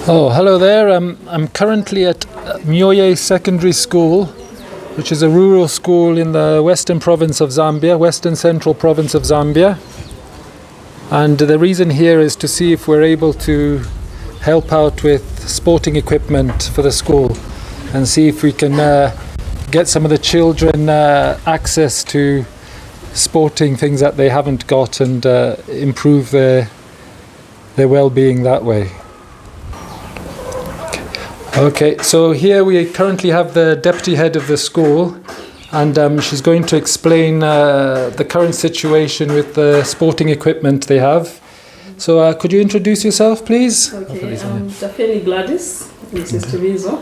Oh, hello there. I'm currently at Myoye Secondary School, which is a rural school in the western province of Zambia, western central province of Zambia. And the reason here is to see if we're able to help out with sporting equipment for the school and see if we can get some of the children access to sporting things that they haven't got and improve their well-being that way. Okay, so here we currently have the deputy head of the school, and she's going to explain the current situation with the sporting equipment they have. So could you introduce yourself, please? Okay, I'm Dafeni Gladys, Mrs. Tuvizo,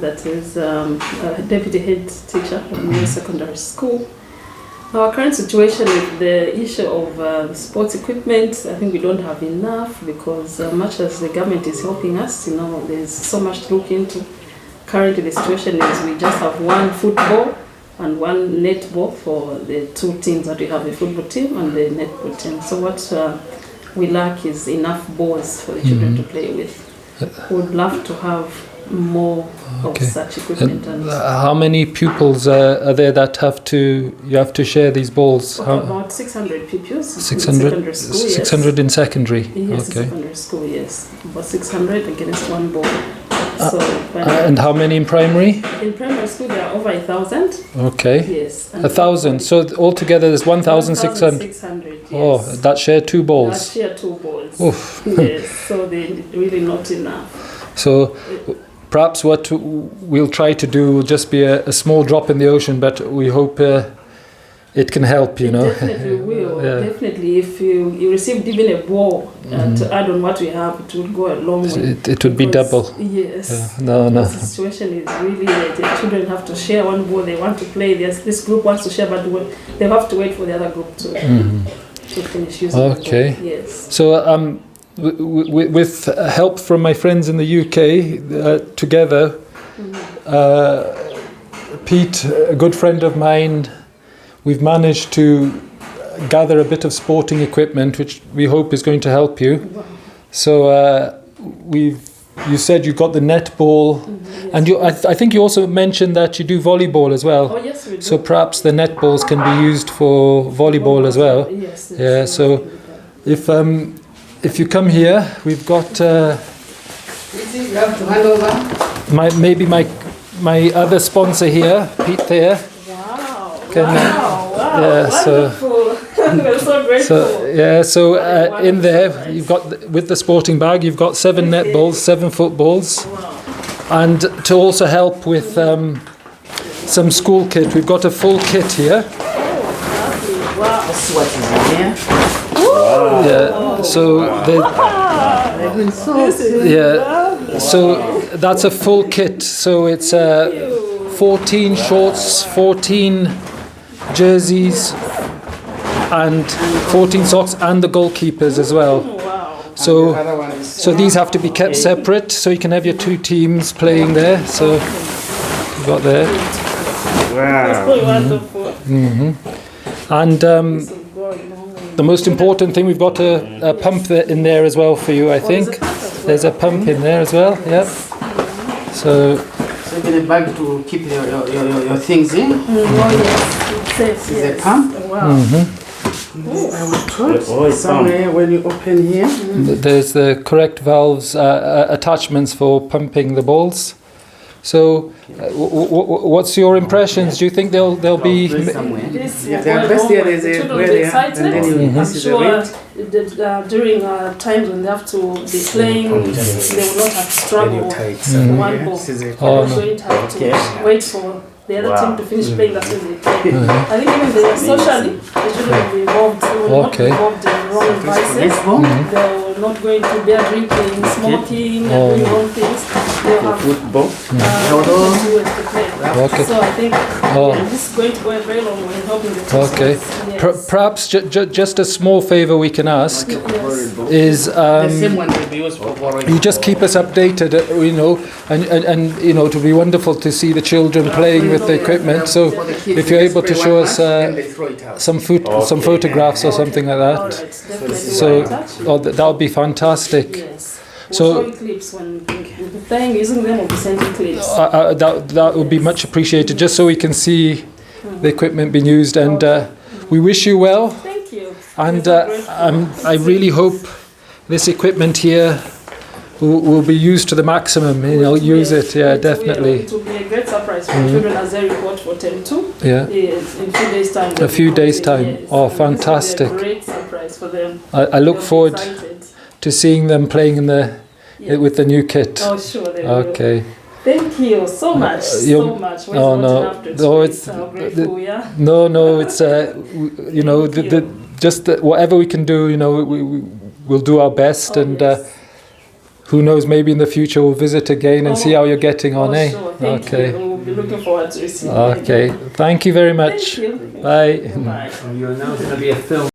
that is a deputy head teacher at Myoye Secondary School. Our current situation with the issue of sports equipment, I think we don't have enough because much as the government is helping us, there's so much to look into. Currently the situation is we just have one football and one netball for the two teams that we have, the football team and the netball team. So what we lack is enough balls for the children to play with. We would love to have more of such equipment. And how many pupils are there that you have to share these balls? About 600 pupils. 600? In secondary school, 600 in secondary? Yes, in secondary school, yes. About 600 against one ball. And how many in primary? In primary school there are over 1,000. Okay. Yes. 1,000. So altogether there's 1,600. 1,600, yes. Oh, that share two balls. That share two balls. Oof. Yes, so they're really not enough. So perhaps what we'll try to do will just be a small drop in the ocean, but we hope it can help, It definitely will. Yeah. Definitely, if you received even a ball to add on what we have, it would go a long way. It would be double. Yes. No. The situation is really that the children have to share one ball. They want to play. This group wants to share, but they have to wait for the other group to finish using the ball. Yes. So with help from my friends in the UK, together, Pete, a good friend of mine, we've managed to gather a bit of sporting equipment, which we hope is going to help you. Wow. So you said you got the netball, and I think you also mentioned that you do volleyball as well. Oh yes, we do. So perhaps the netballs can be used for volleyball as well. Yes. Yeah. So if you come here, we've got You have to hand over. my other sponsor here, Pete there. Wow. Yeah, Wonderful. We're so grateful. So in there you've got with the sporting bag you've got 7 netballs, 7 footballs, and to also help with some school kit, we've got a full kit here. Wow. That's what is in here. Yeah. So that's a full kit. So it's 14 shorts, 14 jerseys, and 14 socks, and the goalkeepers as well. Wow. So these have to be kept separate, so you can have your 2 teams playing there. So you've got there. That's really wonderful. And the most important thing, we've got a pump in there as well for you, I think. There's a pump in there as well, yep. So you get a bag to keep your things in. Yes. Is a pump? Wow. I will put somewhere when you open here. there's the correct valves, attachments for pumping the balls. So what's your impressions? Do you think they'll be... They're best here, there's a where they are, and then I'm sure during times when they have to be playing, they will not have to struggle with one ball. They're going to have to wait for the other team to finish playing, that's when they play. I think even socially, they shouldn't be involved. They will not be involved in wrong vices. They're not going to be drinking, smoking, and doing wrong things. They'll have football. to play. So I think this is going to go a very long way in helping the team. Okay. Yes. Perhaps just a small favor we can ask is The same one will be used for borrowing. you just keep us updated, and it would be wonderful to see the children playing with the equipment. So if you're able to show us some photographs or something like that, so that would be fantastic. Yes. So showing clips when we're playing, using them, or be sending clips. that would be much appreciated, just so we can see the equipment being used. And we wish you well. Thank you. And I really hope this equipment here will be used to the maximum. Use it, yeah, definitely. It will be a great surprise for children as they report for term 2. Yeah. In a few days' time. A few days' time. Yes. Oh, And fantastic. this will be a great surprise for them. I look They'll be forward excited. to seeing them playing in with the new kit. Oh, sure. They will. Okay. Thank you so much. So much. Oh, no. It's how grateful we are. No, it's whatever we can do, we'll do our best. And yes. who knows, maybe in the future we'll visit again and see how you're getting on, eh? Sure. Thank Okay. you. We'll be looking forward to receiving Okay. Thank you very much. Thank you. Bye. Bye. You're now going to be a film.